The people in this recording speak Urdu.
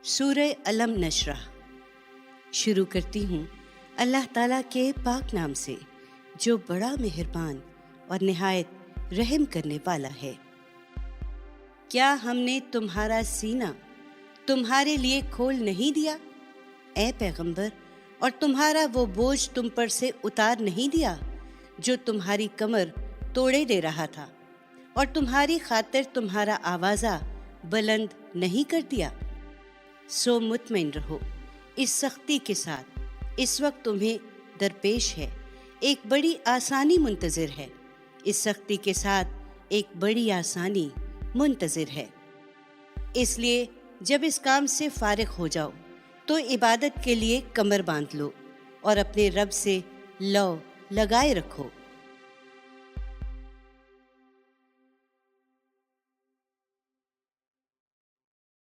سورہ علم نشرح شروع کرتی ہوں اللہ تعالیٰ کے پاک نام سے جو بڑا مہربان اور نہایت رحم کرنے والا ہے۔ کیا ہم نے تمہارا سینہ تمہارے لیے کھول نہیں دیا اے پیغمبر، اور تمہارا وہ بوجھ تم پر سے اتار نہیں دیا جو تمہاری کمر توڑے دے رہا تھا، اور تمہاری خاطر تمہارا آوازہ بلند نہیں کر دیا؟ سو مطمئن رہو، اس سختی کے ساتھ اس وقت تمہیں درپیش ہے ایک بڑی آسانی منتظر ہے، اس سختی کے ساتھ ایک بڑی آسانی منتظر ہے۔ اس لیے جب اس کام سے فارغ ہو جاؤ تو عبادت کے لیے کمر باندھ لو اور اپنے رب سے لو لگائے رکھو۔